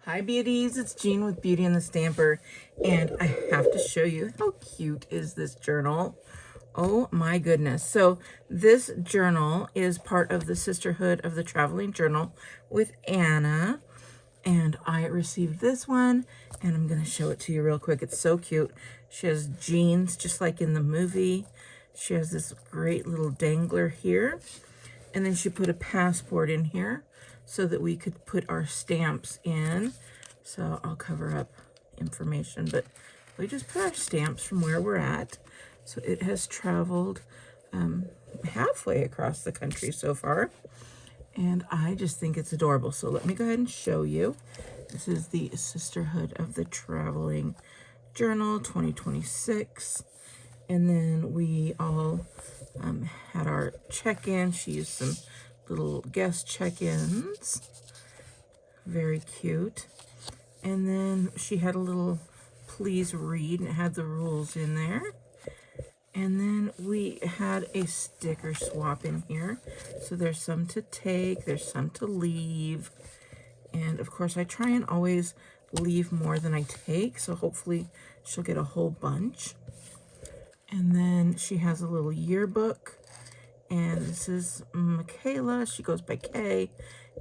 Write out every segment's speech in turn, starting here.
Hi beauties, it's Jean with Beauty and the Stamper, and I have to show you how cute is this journal. Oh my goodness. So this journal is part of the Sisterhood of the Traveling Journal with Anna, and I received this one, and I'm going to show it to you real quick. It's so cute. She has jeans just like in the movie. She has this great little dangler here, and then she put a passport in here so that we could put our stamps in. So I'll cover up information, but we just put our stamps from where we're at. So it has traveled halfway across the country so far, and I just think it's adorable. So let me go ahead and show you. This is the Sisterhood of the Traveling Journal 2026. And then we all had our check-in. She used some little guest check-ins. Very cute. And then she had a little please read, and it had the rules in there. And then we had a sticker swap in here. So there's some to take, there's some to leave. And of course I try and always leave more than I take, so hopefully she'll get a whole bunch. And then she has a little yearbook, and this is Michaela. She goes by Kay.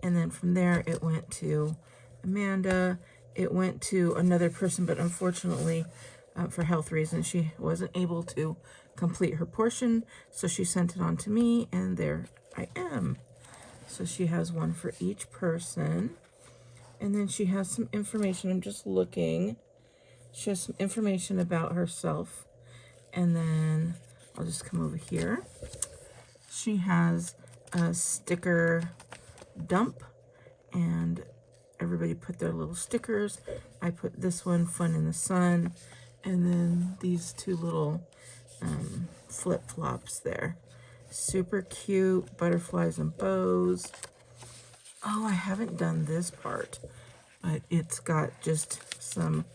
And then from there it went to Amanda. It went to another person, but unfortunately for health reasons she wasn't able to complete her portion, so she sent it on to me, and there I am. So she has one for each person. And then she has some information. I'm just looking. She has some information about herself. And then I'll just come over here. She has a sticker dump, and everybody put their little stickers. I put this one, Fun in the Sun, and then these two little flip-flops there. Super cute, butterflies and bows. Oh, I haven't done this part, but it's got just some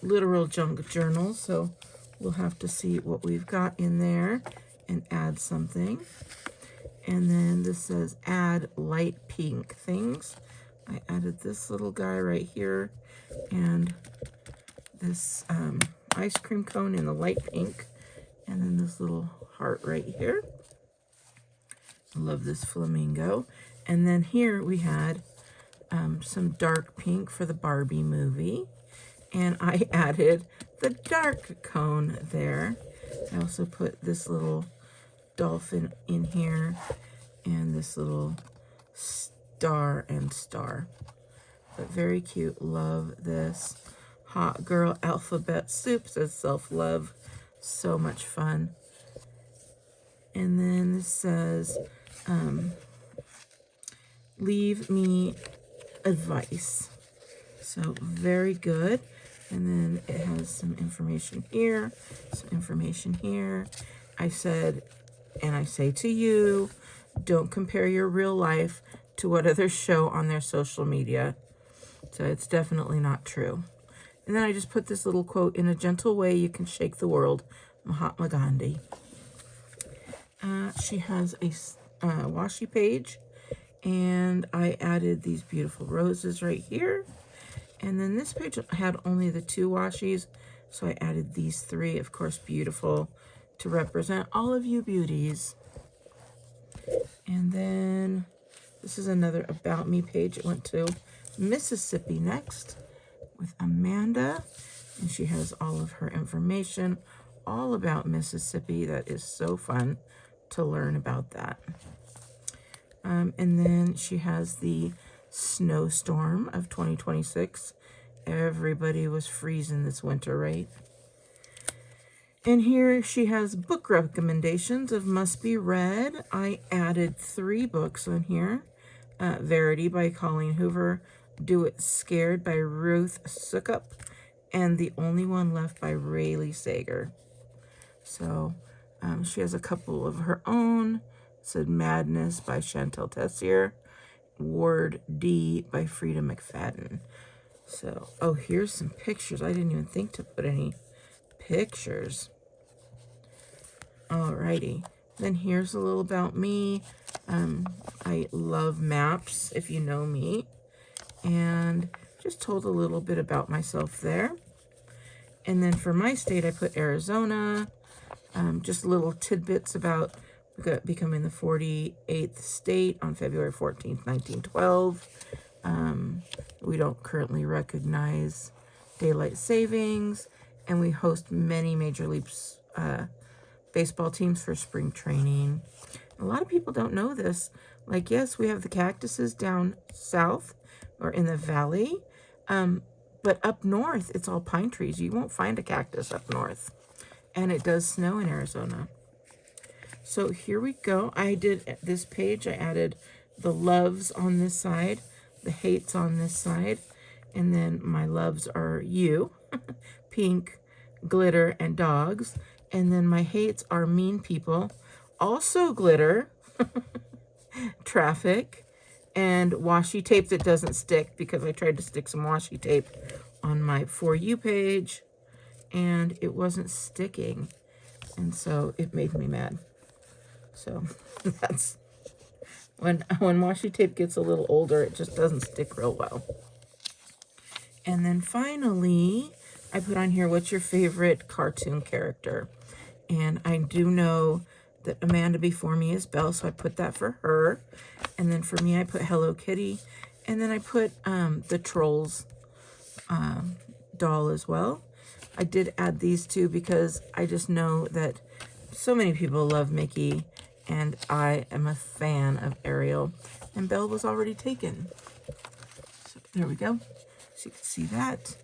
literal junk journals, so we'll have to see what we've got in there and add something. And then this says add light pink things. I added this little guy right here, and this ice cream cone in the light pink, and then this little heart right here. I love this flamingo. And then here we had some dark pink for the Barbie movie, and I added the dark cone there. I also put this little dolphin in here, and this little star and star. But very cute. Love this. Hot Girl Alphabet Soup says self-love. So much fun. And then this says leave me advice. So very good. And then it has some information here, some information here. I said, and I say to you, don't compare your real life to what others show on their social media. So it's definitely not true. And then I just put this little quote, in a gentle way you can shake the world, Mahatma Gandhi. She has a washi page, and I added these beautiful roses right here. And then this page had only the 2 washies, so I added these 3, of course, beautiful, to represent all of you beauties. And then this is another About Me page. It went to Mississippi next with Amanda, and she has all of her information all about Mississippi. That is so fun to learn about that. And then she has the snowstorm of 2026. Everybody was freezing this winter, right? And here she has book recommendations of must be read. I added 3 books on here. Verity by Colleen Hoover, Do It Scared by Ruth Sukup, and The Only One Left by Rayleigh Sager. So she has a couple of her own. It said Madness by Chantel Tessier, Ward D by Frida McFadden. So, oh, here's some pictures. I didn't even think to put any pictures. Alrighty. Then here's a little about me. I love maps, if you know me. and just told a little bit about myself there. And then for my state, I put Arizona, just little tidbits about becoming the 48th state on February 14th, 1912. We don't currently recognize daylight savings, and we host many Major League baseball teams for spring training. A lot of people don't know this. Like, yes, we have the cactuses down south or in the valley, but up north, it's all pine trees. You won't find a cactus up north. And it does snow in Arizona. So here we go. I did this page. I added the loves on this side, the hates on this side, and then my loves are you, pink, glitter, and dogs. And then my hates are mean people, also glitter, traffic, and washi tape that doesn't stick, because I tried to stick some washi tape on my For You page and it wasn't sticking, and so it made me mad. So that's when washi tape gets a little older, it just doesn't stick real well. And then finally, I put on here, what's your favorite cartoon character? And I do know that Amanda before me is Belle, so I put that for her. And then for me, I put Hello Kitty. And then I put the Trolls doll as well. I did add these two because I just know that so many people love Mickey, and I am a fan of Ariel. And Belle was already taken. So there we go. So you can see that.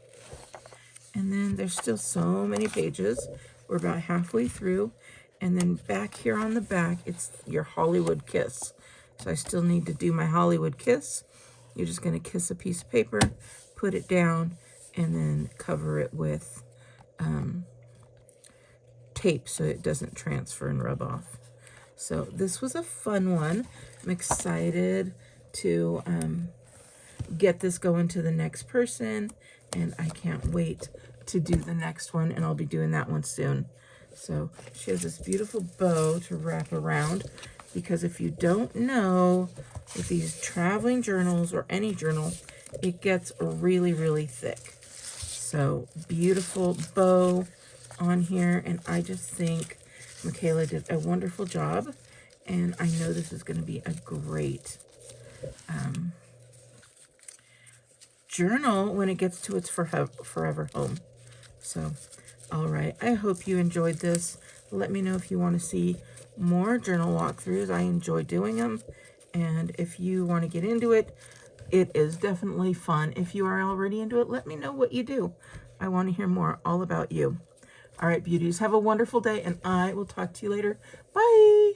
And then there's still so many pages. We're about halfway through. And then back here on the back, it's your Hollywood kiss. So I still need to do my Hollywood kiss. You're just going to kiss a piece of paper, put it down, and then cover it with tape so it doesn't transfer and rub off. So this was a fun one. I'm excited to get this going to the next person, and I can't wait to do the next one, and I'll be doing that one soon. So she has this beautiful bow to wrap around, because if you don't know, with these traveling journals or any journal, it gets really, really thick. So beautiful bow on here, and I just think Michaela did a wonderful job, and I know this is going to be a great journal when it gets to its forever home. So, all right, I hope you enjoyed this. Let me know if you want to see more journal walkthroughs. I enjoy doing them, and if you want to get into it, it is definitely fun. If you are already into it, let me know what you do. I want to hear more all about you. All right, beauties, have a wonderful day, and I will talk to you later. Bye.